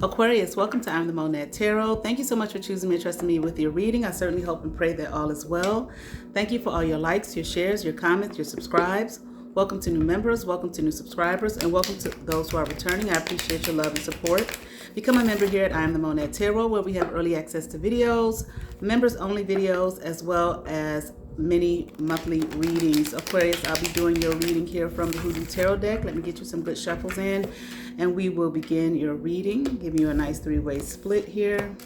Aquarius, welcome to I'm the Monad Tarot. Thank you so much for choosing me and trusting me with your reading. I certainly hope and pray that all is well. Thank you for all your likes, your shares, your comments, your subscribes. Welcome to new members, welcome to new subscribers, and welcome to those who are returning. I appreciate your love and support. Become a member here at I Am the Monad Tarot, where we have early access to videos, members-only videos, as well as many monthly readings. Aquarius, I'll be doing your reading here from the Hoodoo Tarot deck. Let me get you some good shuffles in, and we will begin your reading. Give you a nice three-way split here.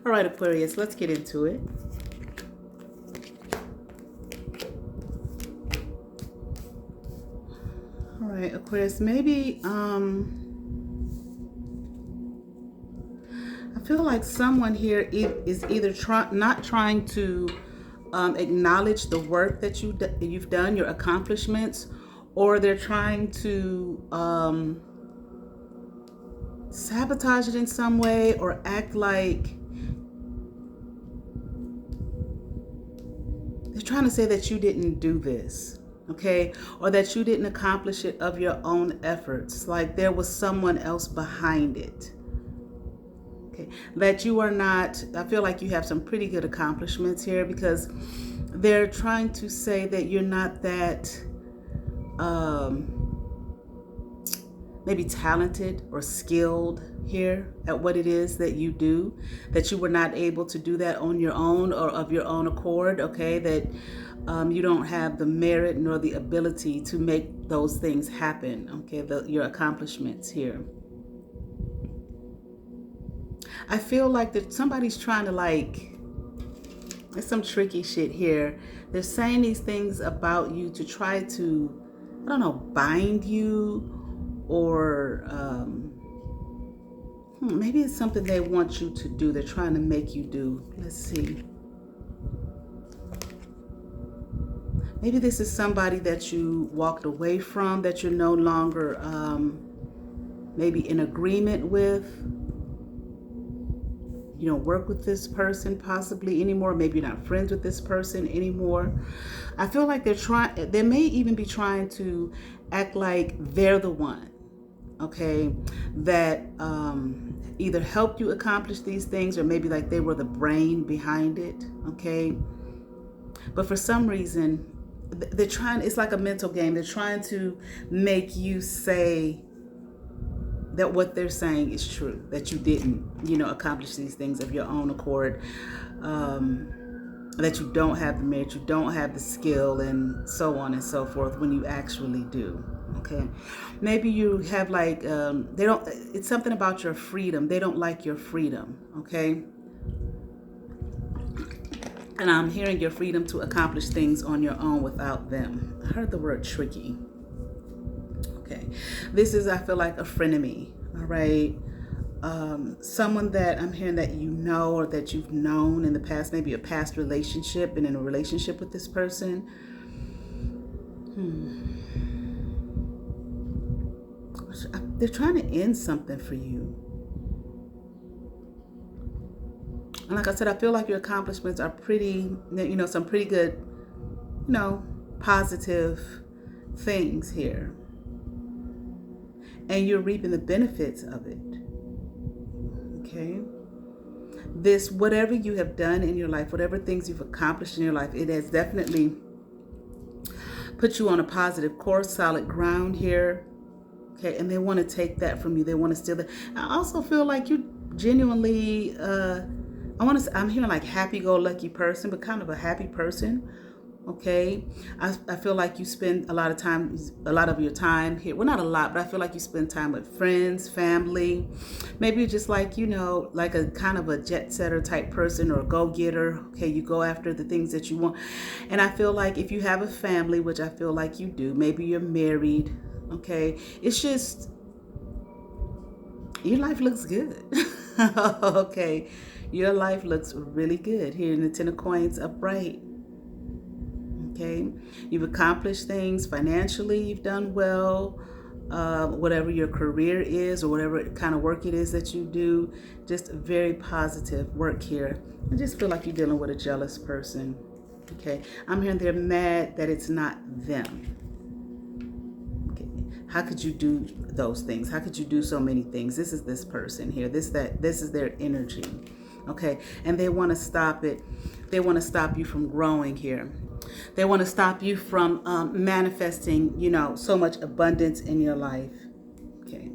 All right, Aquarius, let's get into it. All right, Aquarius, maybe I feel like someone here is either not trying to acknowledge the work that you've done, your accomplishments, or they're trying to sabotage it in some way, or act like they're trying to say that you didn't do this, okay? Or that you didn't accomplish it of your own efforts, like there was someone else behind it, okay? That you are not, I feel like you have some pretty good accomplishments here, because they're trying to say that you're not that maybe talented or skilled here at what it is that you do, that you were not able to do that on your own or of your own accord, okay? That you don't have the merit nor the ability to make those things happen, okay? Your accomplishments here. I feel like that somebody's trying to there's some tricky shit here. They're saying these things about you to try to, I don't know, bind you, or maybe it's something they want you to do. They're trying to make you do. Let's see. Maybe this is somebody that you walked away from, that you're no longer maybe in agreement with. You don't work with this person possibly anymore. Maybe you're not friends with this person anymore. I feel like they may even be trying to act like they're the one, okay, that either helped you accomplish these things, or maybe like they were the brain behind it, okay? But for some reason, they're trying, it's like a mental game. They're trying to make you say that what they're saying is true, that you didn't, accomplish these things of your own accord, that you don't have the merit, you don't have the skill, and so on and so forth, when you actually do, okay? Maybe you have it's something about your freedom. They don't like your freedom, okay? And I'm hearing your freedom to accomplish things on your own without them. I heard the word tricky. Okay, this is, I feel like, a frenemy, all right? Someone that I'm hearing that you know, or that you've known in the past, maybe a past relationship, been in a relationship with this person. They're trying to end something for you. And like I said, I feel like your accomplishments are pretty, some pretty good, positive things here. And you're reaping the benefits of it, okay? This, whatever you have done in your life, whatever things you've accomplished in your life, it has definitely put you on a positive course, solid ground here, okay? And they want to take that from you. They want to steal it. I also feel like you genuinely, I'm hearing like happy-go-lucky person, but kind of a happy person, okay? I feel like you spend a lot of your time here. Well, not a lot, but I feel like you spend time with friends, family. Maybe just like a kind of a jet setter type person, or a go-getter, okay? You go after the things that you want. And I feel like if you have a family, which I feel like you do, maybe you're married, okay? It's just, your life looks good, okay? Your life looks really good here in the Ten of Coins upright. Okay, you've accomplished things financially, you've done well. Whatever your career is or whatever kind of work it is that you do, just very positive work here. I just feel like you're dealing with a jealous person. Okay, I'm hearing they're mad that it's not them. Okay, how could you do those things? How could you do so many things? This is this person here. This is their energy. Okay, and they want to stop it. They want to stop you from growing here. They want to stop you from manifesting, so much abundance in your life. Okay.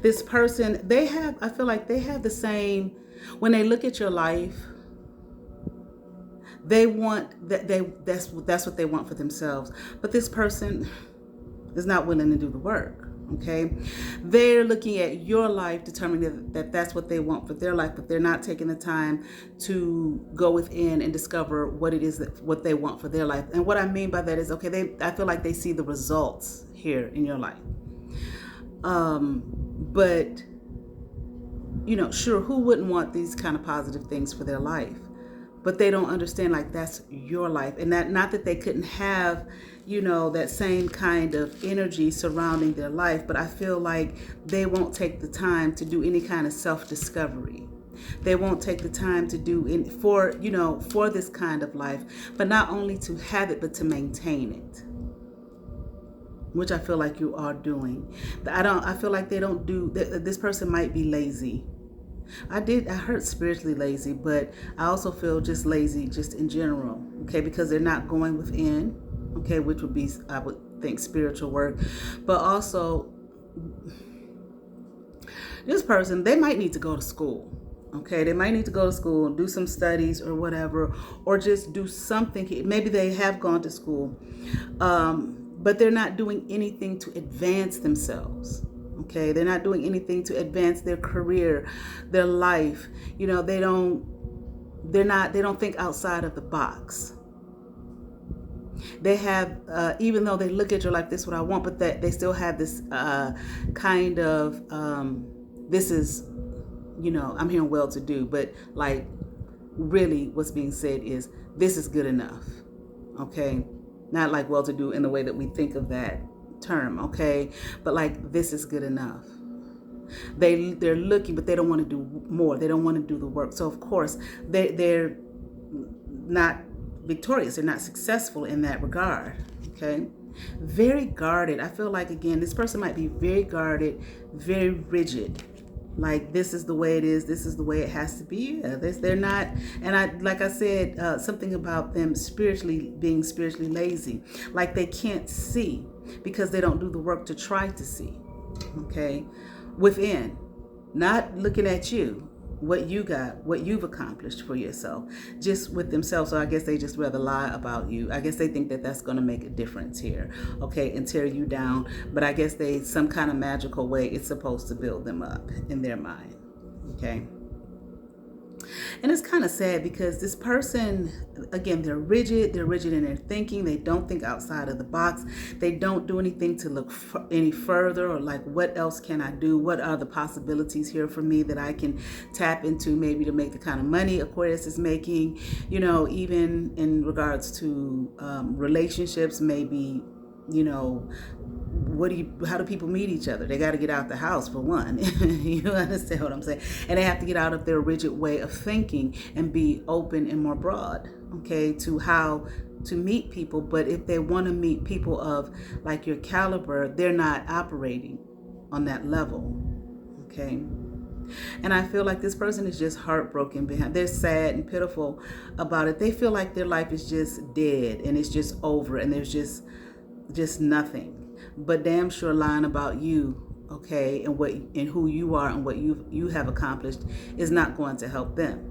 This person, I feel like they have the same, when they look at your life, they want that's what they want for themselves. But this person is not willing to do the work. Okay, they're looking at your life, determining that that's what they want for their life, but they're not taking the time to go within and discover what it is what they want for their life. And what I mean by that is, okay, I feel like they see the results here in your life. But sure, who wouldn't want these kind of positive things for their life? But they don't understand, like, that's your life, and that not that they couldn't have that same kind of energy surrounding their life, but I feel like they won't take the time to do any kind of self-discovery. They won't take the time to do for this kind of life, but not only to have it, but to maintain it, which I feel like you are doing. I feel like they don't do, this person might be lazy. I heard spiritually lazy, but I also feel just lazy just in general, okay, because they're not going within, okay, which would be, I would think, spiritual work. But also, this person, they might need to go to school, okay, they might need to go to school and do some studies or whatever, or just do something. Maybe they have gone to school, but they're not doing anything to advance themselves. Okay, they're not doing anything to advance their career, their life. They don't think outside of the box. They have, even though they look at your life, this is what I want, but that they still have this kind of, this is, I'm hearing well-to-do, but like really what's being said is, this is good enough. Okay, not like well-to-do in the way that we think of that term, okay, but like, this is good enough. They're looking, but they don't want to do more. They don't want to do the work. So of course they're not victorious. They're not successful in that regard. Okay, very guarded. I feel like, again, this person might be very guarded, very rigid. Like, this is the way it is. This is the way it has to be. They're not, and like I said, something about them being spiritually lazy. Like, they can't see because they don't do the work to try to see. Okay, within, not looking at you, what you got, what you've accomplished for yourself, just with themselves. So I guess they just rather lie about you. I guess they think that that's going to make a difference here, okay, and tear you down. But I guess some kind of magical way, it's supposed to build them up in their mind, okay? And it's kind of sad because this person, again, they're rigid in their thinking. They don't think outside of the box. They don't do anything to look any further, or like, what else can I do? What are the possibilities here for me that I can tap into, maybe to make the kind of money Aquarius is making, even in regards to relationships, maybe, how do people meet each other? They got to get out the house, for one. You understand what I'm saying? And they have to get out of their rigid way of thinking and be open and more broad, okay, to how to meet people. But if they want to meet people of like your caliber, they're not operating on that level, okay? And I feel like this person is just heartbroken behind. They're sad and pitiful about it. They feel like their life is just dead and it's just over and there's just nothing. But damn sure lying about you, okay, and who you are and what you have accomplished is not going to help them.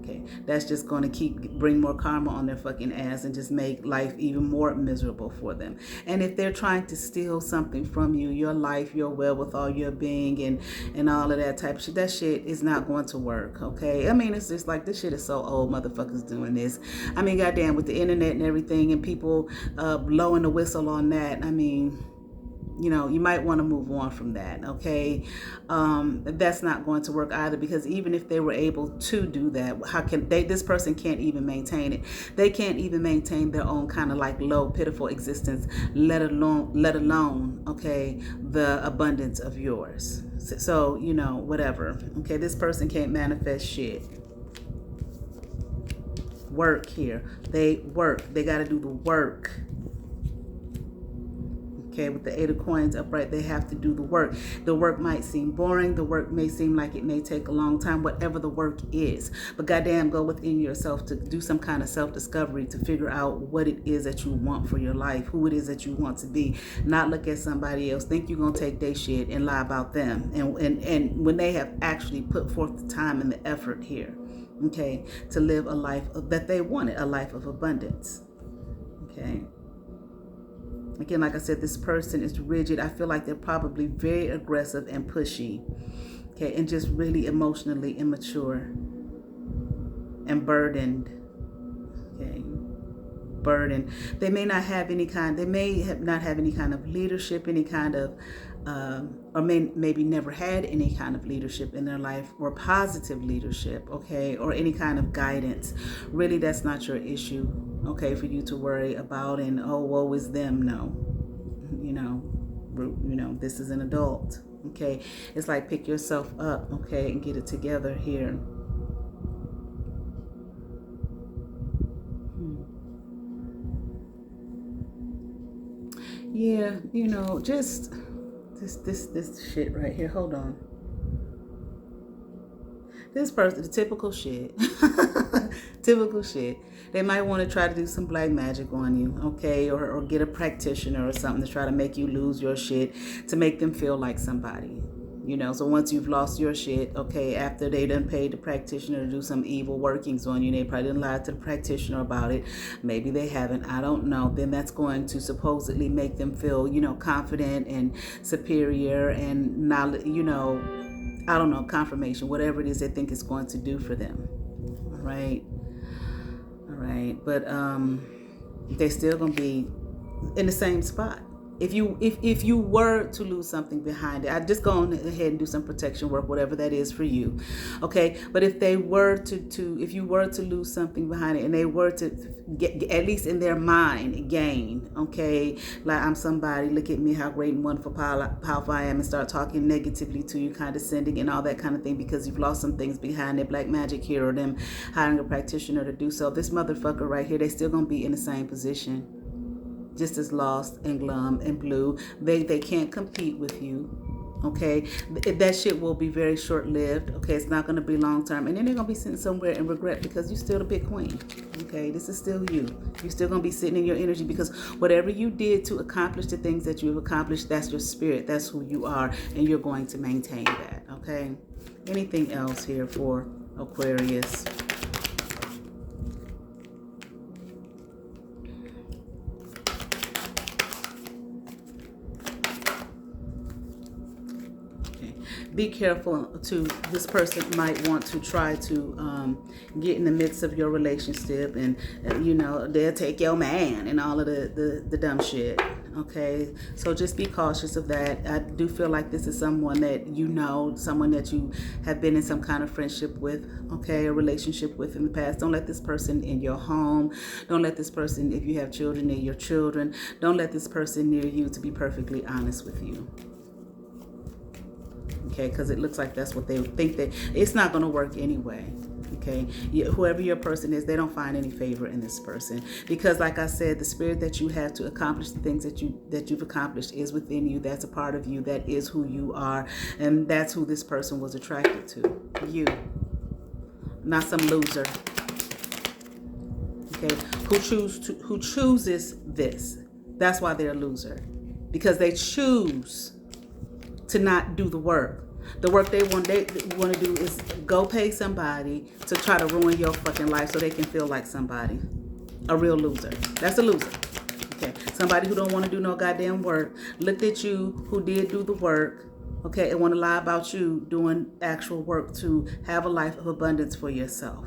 Okay, that's just going to bring more karma on their fucking ass and just make life even more miserable for them. And if they're trying to steal something from you, your life, your wherewithal, your being, and all of that type of shit, that shit is not going to work. Okay, I mean, it's just like, this shit is so old, motherfuckers doing this. I mean, goddamn, with the internet and everything, and people blowing the whistle on that. I mean, You might want to move on from that. Okay. That's not going to work either, because even if they were able to do that, how can this person can't even maintain it. They can't even maintain their own kind of like low, pitiful existence, let alone, okay, the abundance of yours. So, whatever. Okay. This person can't manifest shit. Work here. They work. They got to do the work. Okay, with the 8 of coins upright, they have to do the work. The work might seem boring. The work may seem like it may take a long time, whatever the work is. But goddamn, go within yourself to do some kind of self-discovery, to figure out what it is that you want for your life, who it is that you want to be. Not look at somebody else, think you're going to take their shit and lie about them. And when they have actually put forth the time and the effort here, okay, to live a life that they wanted, a life of abundance. Okay. Again, like I said, this person is rigid. I feel like they're probably very aggressive and pushy. Okay, and just really emotionally immature and burdened. Okay, burdened. They may not have any kind. They may not have any kind of leadership, any kind of, or maybe never had any kind of leadership in their life, or positive leadership. Okay, or any kind of guidance. Really, that's not your issue. Okay, for you to worry about and, oh, woe is them. No, this is an adult. Okay, it's like pick yourself up, okay, and get it together here. Yeah, just this shit right here. Hold on. This person, the typical shit. Typical shit. They might want to try to do some black magic on you, okay? Or get a practitioner or something to try to make you lose your shit, to make them feel like somebody. So once you've lost your shit, okay, after they done paid the practitioner to do some evil workings on you, they probably didn't lie to the practitioner about it. Maybe they haven't. I don't know. Then that's going to supposedly make them feel, confident and superior and knowledge, I don't know, confirmation, whatever it is they think it's going to do for them. All right. But they're still going to be in the same spot. If you were to lose something behind it, I'd just go on ahead and do some protection work, whatever that is for you. Okay. But if they were if you were to lose something behind it, and they were to get, at least in their mind, gain, okay, like I'm somebody, look at me, how great and wonderful, powerful I am, and start talking negatively to you, condescending and all that kind of thing, because you've lost some things behind their black magic here, or them hiring a practitioner to do so. This motherfucker right here, they still gonna be in the same position, just as lost and glum and blue. They can't compete with you. Okay, that shit will be very short-lived. Okay, it's not going to be long-term, and then they're going to be sitting somewhere in regret, because you're still the big queen. Okay, this is still you. You're still going to be sitting in your energy, because whatever you did to accomplish the things that you've accomplished, that's your spirit, that's who you are, and you're going to maintain that. Okay, anything else here for Aquarius? Be careful too. This person might want to try to get in the midst of your relationship, and they'll take your man and all of the dumb shit. Okay, so just be cautious of that. I do feel like this is someone that someone that you have been in some kind of friendship with, okay, a relationship with in the past. Don't let this person in your home. Don't let this person, if you have children, near your children. Don't let this person near you, to be perfectly honest with you. Okay, because it looks like that's what they think, that it's not going to work anyway. Okay, whoever your person is, they don't find any favor in this person, because like I said, the spirit that you have to accomplish the things that you've accomplished is within you. That's a part of you. That is who you are, and that's who this person was attracted to. You, not some loser. Okay, who chooses this. That's why they're a loser, because they choose to not do the work. The work they want to do is go pay somebody to try to ruin your fucking life so they can feel like somebody. A real loser. That's a loser. Okay. Somebody who don't want to do no goddamn work, looked at you who did do the work, okay, and want to lie about you doing actual work to have a life of abundance for yourself.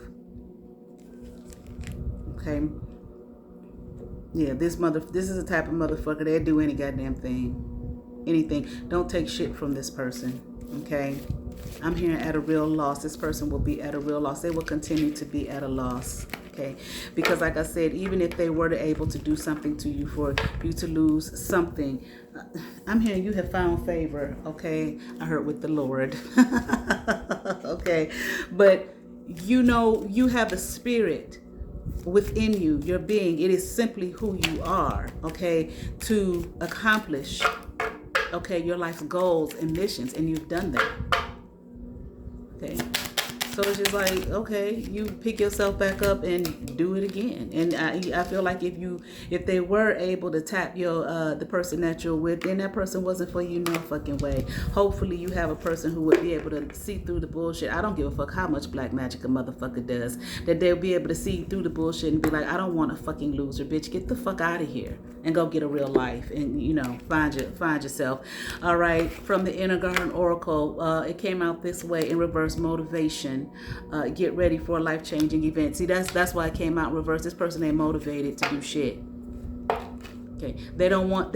Okay. Yeah, this is the type of motherfucker, they'll do any goddamn thing. anything. Don't take shit from this person, okay? I'm hearing at a real loss. This person will be at a real loss. They will continue to be at a loss, okay? Because like I said, even if they were to able to do something to you for you to lose something, I'm hearing you have found favor, okay? I heard with the Lord, okay? But you know, you have a spirit within you, your being. It is simply who you are, okay? To accomplish, okay, your life's goals and missions, and you've done that. Okay, so it's just like, okay, you pick yourself back up and do it again. And I feel like if they were able to tap your the person that you're with, then that person wasn't for you no fucking way. Hopefully you have a person who would be able to see through the bullshit. I don't give a fuck how much black magic a motherfucker does, that they'll be able to see through the bullshit and be like, I don't want a fucking loser, bitch. Get the fuck out of here and go get a real life, and you know, find yourself. All right, from the Inner Garden Oracle, it came out this way in reverse: motivation. Get ready for a life-changing event. See, that's why it came out in reverse. This person ain't motivated to do shit. Okay, they don't want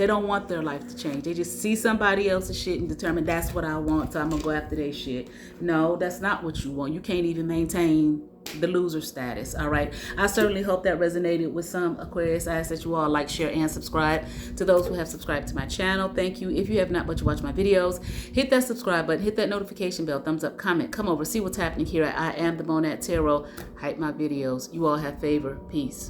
their life to change. They just see somebody else's shit and determine that's what I want, so I'm gonna go after their shit. No, that's not what you want. You can't even maintain the loser status. All right, I certainly hope that resonated with some Aquarius. I ask that you all like, share, and subscribe. To those who have subscribed to my channel, thank you. If you have not but you watch my videos, hit that subscribe button, hit that notification bell, thumbs up, comment, come over, see what's happening here at I Am the Monad Tarot. Hype my videos. You all have favor. Peace.